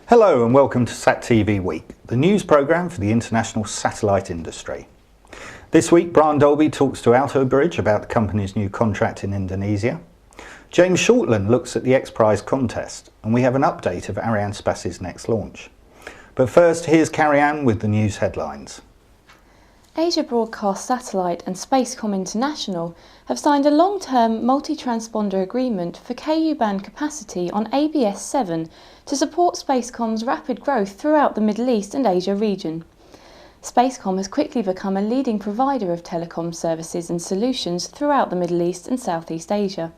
Hello and welcome to SatTV Week, the news programme for the international satellite industry. This week, Brian Dolby talks to Altobridge about the company's new contract in Indonesia. James Shortland looks at the Xprize contest, and we have an update of Arianespace's next launch. But first, here's Carrie-Anne with the news headlines. Asia Broadcast Satellite and Spacecom International have signed a long-term multi-transponder agreement for Ku-band capacity on ABS-7 to support Spacecom's rapid growth throughout the Middle East and Asia region. Spacecom has quickly become a leading provider of telecom services and solutions throughout the Middle East and Southeast Asia.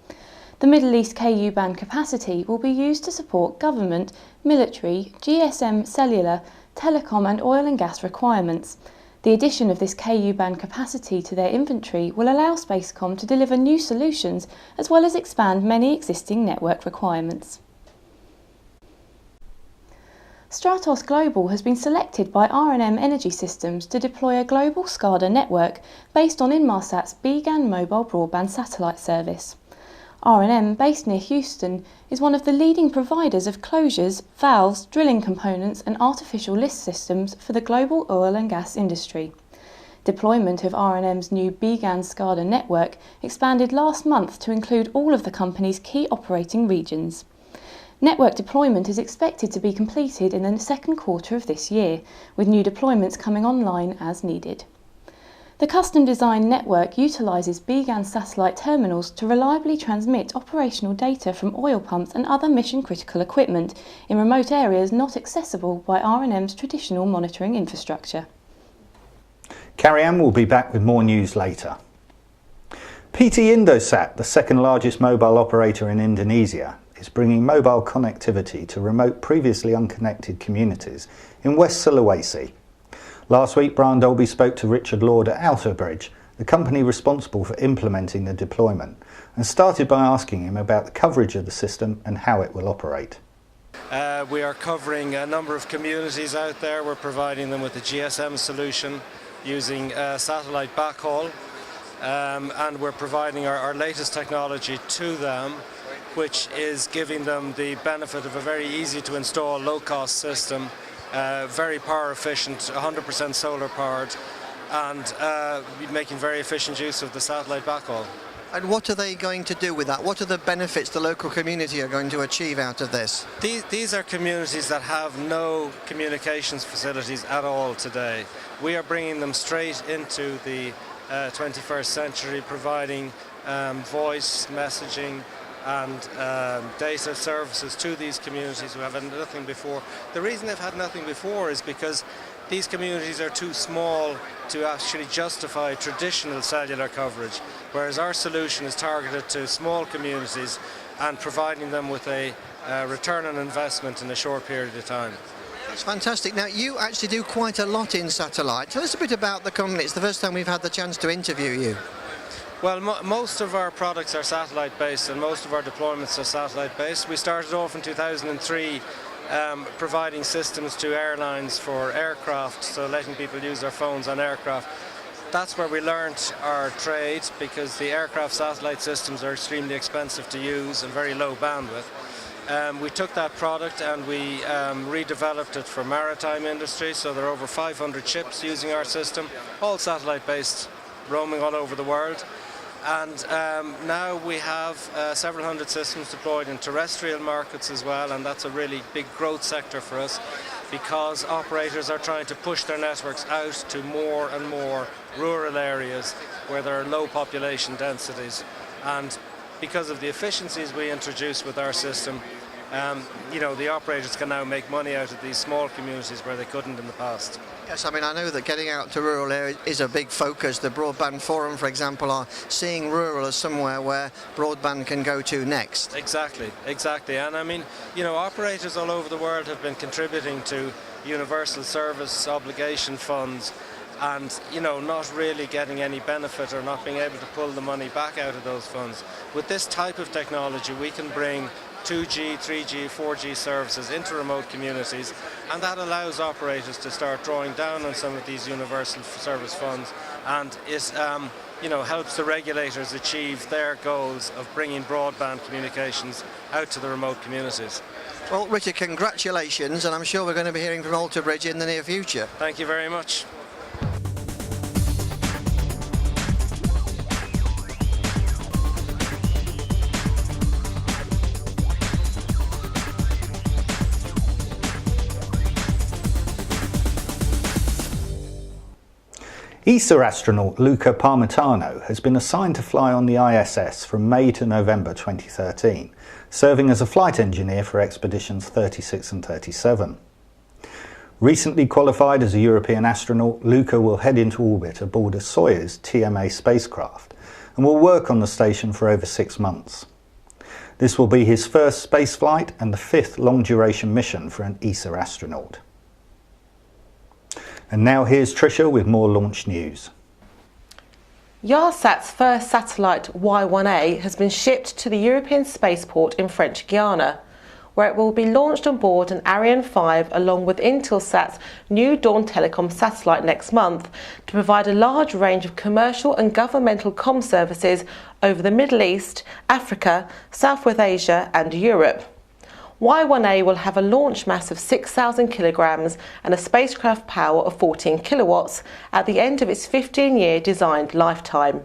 The Middle East Ku-band capacity will be used to support government, military, GSM cellular, telecom and oil and gas requirements. The addition of this Ku-band capacity to their inventory will allow Spacecom to deliver new solutions as well as expand many existing network requirements. Stratos Global has been selected by R&M Energy Systems to deploy a global SCADA network based on Inmarsat's BGAN mobile broadband satellite service. R&M, based near Houston, is one of the leading providers of closures, valves, drilling components and artificial lift systems for the global oil and gas industry. Deployment of R&M's new BGAN SCADA network expanded last month to include all of the company's key operating regions. Network deployment is expected to be completed in the second quarter of this year, with new deployments coming online as needed. The custom-designed network utilises BGAN satellite terminals to reliably transmit operational data from oil pumps and other mission-critical equipment in remote areas not accessible by R&M's traditional monitoring infrastructure. Carrie-Anne will be back with more news later. PT Indosat, the second largest mobile operator in Indonesia, is bringing mobile connectivity to remote, previously unconnected communities in West Sulawesi. Last week, Brian Dolby spoke to Richard Lord at Altobridge, the company responsible for implementing the deployment, and started by asking him about the coverage of the system and how it will operate. We are covering a number of communities out there. We're providing them with a GSM solution using satellite backhaul, and we're providing our latest technology to them, which is giving them the benefit of a very easy to install, low-cost system. Very power efficient, 100% solar powered, and making very efficient use of the satellite backhaul. And what are they going to do with that? What are the benefits the local community are going to achieve out of this? These are communities that have no communications facilities at all today. We are bringing them straight into the 21st century, providing voice, messaging, and data services to these communities who have had nothing before. The reason they've had nothing before is because these communities are too small to actually justify traditional cellular coverage, whereas our solution is targeted to small communities and providing them with a return on investment in a short period of time. That's fantastic. Now, you actually do quite a lot in satellite. Tell us a bit about the company. It's the first time we've had the chance to interview you. Well, most of our products are satellite-based and most of our deployments are satellite-based. We started off in 2003 providing systems to airlines for aircraft, so letting people use their phones on aircraft. That's where we learnt our trade, because the aircraft satellite systems are extremely expensive to use and very low bandwidth. We took that product and we redeveloped it for maritime industry, so there are over 500 ships using our system, all satellite-based, roaming all over the world. And now we have several hundred systems deployed in terrestrial markets as well, and that's a really big growth sector for us, because operators are trying to push their networks out to more and more rural areas where there are low population densities. And because of the efficiencies we introduce with our system, the operators can now make money out of these small communities where they couldn't in the past. Yes, I mean, I know that getting out to rural areas is a big focus. The Broadband Forum, for example, are seeing rural as somewhere where broadband can go to next. Exactly. And I mean, operators all over the world have been contributing to universal service obligation funds and, not really getting any benefit or not being able to pull the money back out of those funds. With this type of technology, we can bring 2G, 3G, 4G services into remote communities, and that allows operators to start drawing down on some of these universal service funds, and it helps the regulators achieve their goals of bringing broadband communications out to the remote communities. Well, Richard, congratulations, and I'm sure we're going to be hearing from Altobridge in the near future. Thank you very much. ESA astronaut Luca Parmitano has been assigned to fly on the ISS from May to November 2013, serving as a flight engineer for expeditions 36 and 37. Recently qualified as a European astronaut, Luca will head into orbit aboard a Soyuz TMA spacecraft and will work on the station for over 6 months. This will be his first spaceflight and the 5th long-duration mission for an ESA astronaut. And now here's Tricia with more launch news. Yahsat's first satellite Y1A has been shipped to the European spaceport in French Guiana, where it will be launched on board an Ariane 5 along with Intelsat's new Dawn Telecom satellite next month to provide a large range of commercial and governmental comm services over the Middle East, Africa, Southwest Asia and Europe. Y1A will have a launch mass of 6,000 kilograms and a spacecraft power of 14 kilowatts at the end of its 15-year designed lifetime.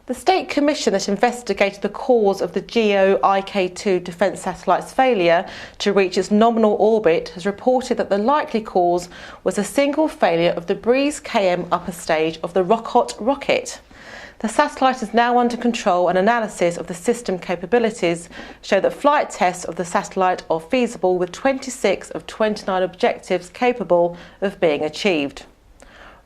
The State Commission that investigated the cause of the GEO-IK2 defence satellite's failure to reach its nominal orbit has reported that the likely cause was a single failure of the Xprize KM upper stage of the Rocket rocket. The satellite is now under control, and analysis of the system capabilities show that flight tests of the satellite are feasible with 26 of 29 objectives capable of being achieved.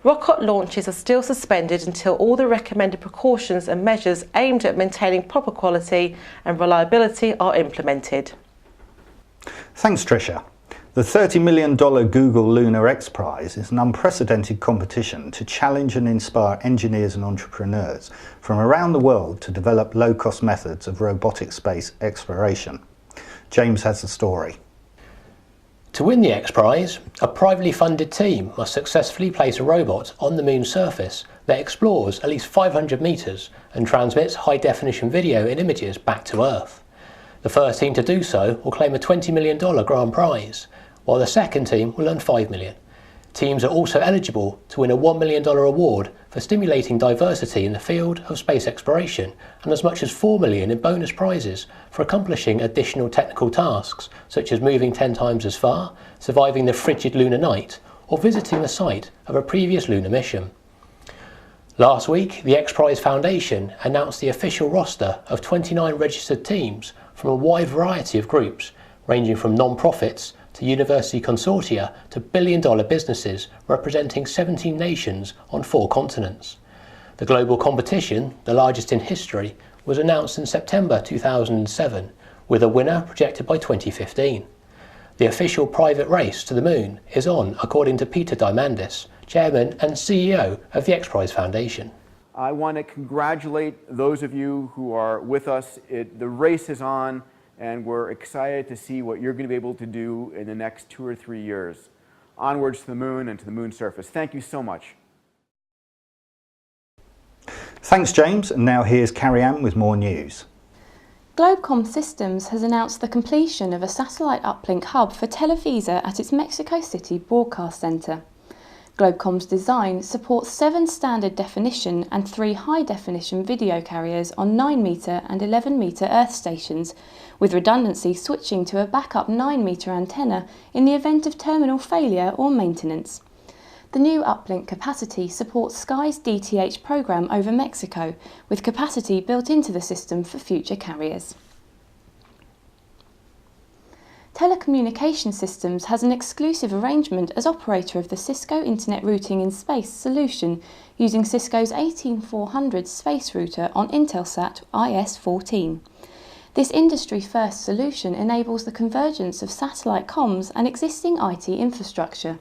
Rocket launches are still suspended until all the recommended precautions and measures aimed at maintaining proper quality and reliability are implemented. Thanks, Tricia. The $30 million Google Lunar Xprize is an unprecedented competition to challenge and inspire engineers and entrepreneurs from around the world to develop low-cost methods of robotic space exploration. James has the story. To win the Xprize, a privately funded team must successfully place a robot on the moon's surface that explores at least 500 metres and transmits high-definition video and images back to Earth. The first team to do so will claim a $20 million grand prize, while the second team will earn $5 million. Teams are also eligible to win a $1 million award for stimulating diversity in the field of space exploration and as much as $4 million in bonus prizes for accomplishing additional technical tasks such as moving 10 times as far, surviving the frigid lunar night, or visiting the site of a previous lunar mission. Last week, the Xprize Foundation announced the official roster of 29 registered teams from a wide variety of groups, ranging from non-profits to university consortia to billion-dollar businesses representing 17 nations on 4 continents. The global competition, the largest in history, was announced in September 2007, with a winner projected by 2015. The official private race to the moon is on, according to Peter Diamandis, Chairman and CEO of the Xprize Foundation. I want to congratulate those of you who are with us. The race is on, and we're excited to see what you're going to be able to do in the next 2 or 3 years. Onwards to the moon and to the moon's surface. Thank you so much. Thanks, James, and now here's Carrie-Anne with more news. Globecom Systems has announced the completion of a satellite uplink hub for Televisa at its Mexico City broadcast centre. Globecom's design supports 7 standard definition and 3 high definition video carriers on 9 metre and 11 metre Earth stations, with redundancy switching to a backup 9 metre antenna in the event of terminal failure or maintenance. The new uplink capacity supports Sky's DTH programme over Mexico, with capacity built into the system for future carriers. Telecommunication Systems has an exclusive arrangement as operator of the Cisco Internet Routing in Space solution using Cisco's 18400 space router on Intelsat IS-14. This industry-first solution enables the convergence of satellite comms and existing IT infrastructure.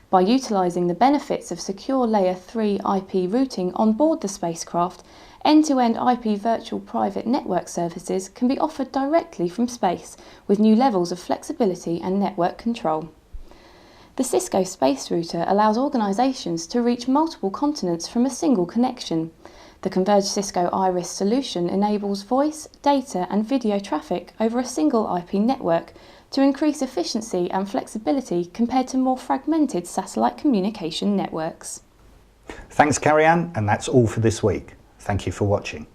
By utilising the benefits of secure Layer 3 IP routing on board the spacecraft, end-to-end IP virtual private network services can be offered directly from space with new levels of flexibility and network control. The Cisco Space Router allows organisations to reach multiple continents from a single connection. The converged Cisco Iris solution enables voice, data and video traffic over a single IP network to increase efficiency and flexibility compared to more fragmented satellite communication networks. Thanks, Carrie-Anne, and that's all for this week. Thank you for watching.